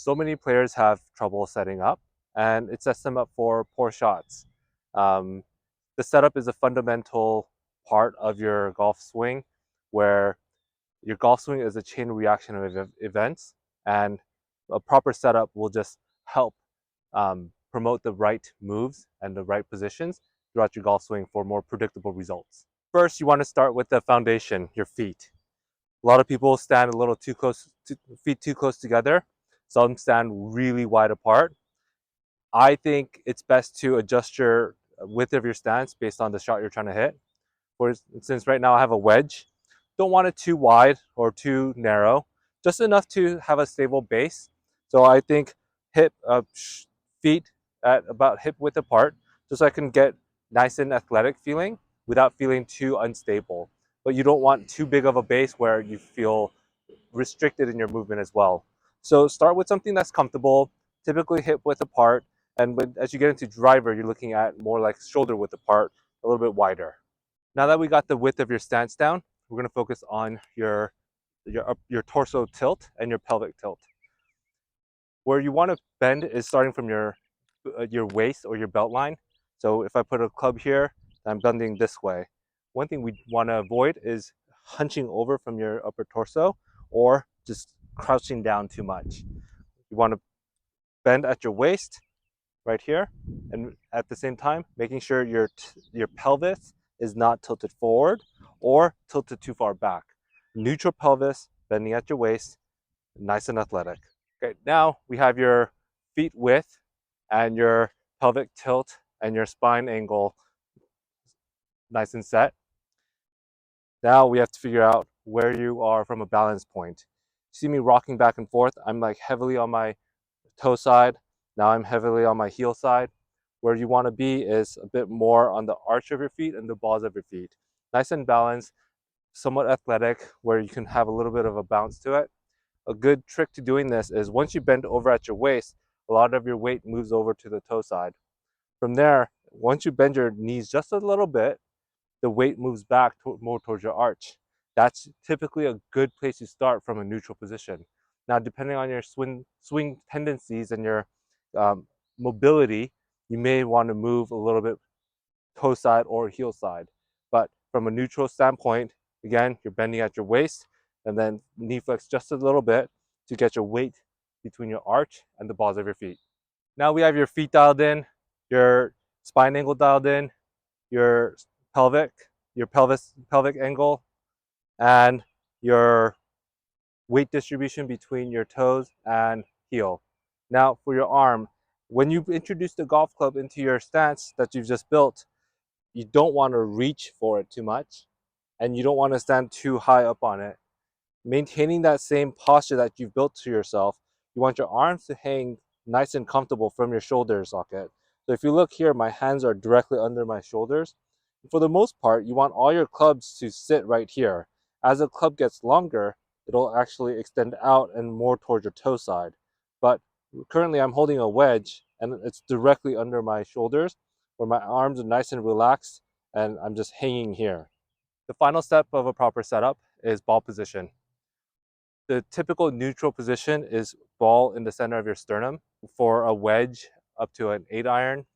so many players have trouble setting up, and it sets them up for poor shots. Um, the setup is a fundamental part of your golf swing, where your golf swing is a chain reaction of events, and a proper setup will just help promote the right moves and the right positions throughout your golf swing for more predictable results. First, you want to start with the foundation, your feet. A lot of people stand a little too close, feet too close together. Some stand really wide apart. I think it's best to adjust your width of your stance based on the shot you're trying to hit. For instance, right now I have a wedge. Don't want it too wide or too narrow, just enough to have a stable base. So I think feet at about hip width apart, just so I can get nice and athletic feeling without feeling too unstable. But you don't want too big of a base where you feel restricted in your movement as well. So start with something that's comfortable, typically hip width apart, and as you get into driver, you're looking at more like shoulder width apart, a little bit wider. Now that we got the width of your stance down, we're going to focus on your torso tilt and your pelvic tilt. Where you want to bend is starting from your waist or your belt line. So if I put a club here, I'm bending this way. One thing we want to avoid is hunching over from your upper torso or just crouching down too much. You want to bend at your waist right here, and at the same time making sure your pelvis is not tilted forward or tilted too far back. Neutral pelvis, bending at your waist, nice and athletic. Okay, now we have your feet width and your pelvic tilt and your spine angle nice and set. Now we have to figure out where you are from a balance point. See me rocking back and forth, I'm like heavily on my toe side. Now I'm heavily on my heel side. Where you want to be is a bit more on the arch of your feet and the balls of your feet. Nice and balanced, somewhat athletic, where you can have a little bit of a bounce to it. A good trick to doing this is once you bend over at your waist, a lot of your weight moves over to the toe side. From there, once you bend your knees just a little bit, the weight moves back more towards your arch. That's typically a good place to start from a neutral position. Now, depending on your swing tendencies and your um, mobility, you may want to move a little bit toe side or heel side. But from a neutral standpoint, again, you're bending at your waist and then knee flex just a little bit to get your weight between your arch and the balls of your feet. Now we have your feet dialed in, your spine angle dialed in, your pelvic, your pelvic angle, and your weight distribution between your toes and heel. Now for your arm, when you introduce the golf club into your stance that you've just built, you don't want to reach for it too much and you don't want to stand too high up on it. Maintaining that same posture that you've built to yourself, you want your arms to hang nice and comfortable from your shoulder socket. So if you look here, my hands are directly under my shoulders. For the most part, you want all your clubs to sit right here. As the club gets longer, it'll actually extend out and more towards your toe side. But currently I'm holding a wedge and it's directly under my shoulders where my arms are nice and relaxed and I'm just hanging here. The final step of a proper setup is ball position. The typical neutral position is ball in the center of your sternum. For a wedge, up to an 8 iron,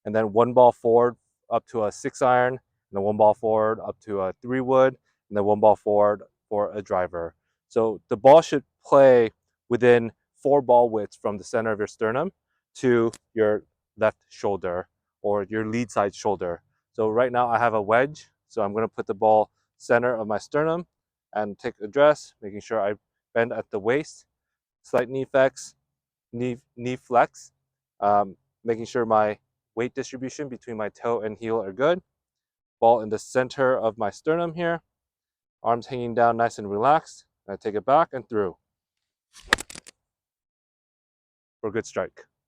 and then one ball forward up to a 6 iron, and then one ball forward up to a 3 wood, and then one ball forward for a driver. So the ball should play within 4 ball widths from the center of your sternum to your left shoulder or your lead side shoulder. So right now I have a wedge, so I'm going to put the ball center of my sternum and take address, making sure I bend at the waist, slight knee flex, um, making sure my weight distribution between my toe and heel are good. Ball in the center of my sternum here, arms hanging down nice and relaxed. I take it back and through for a good strike.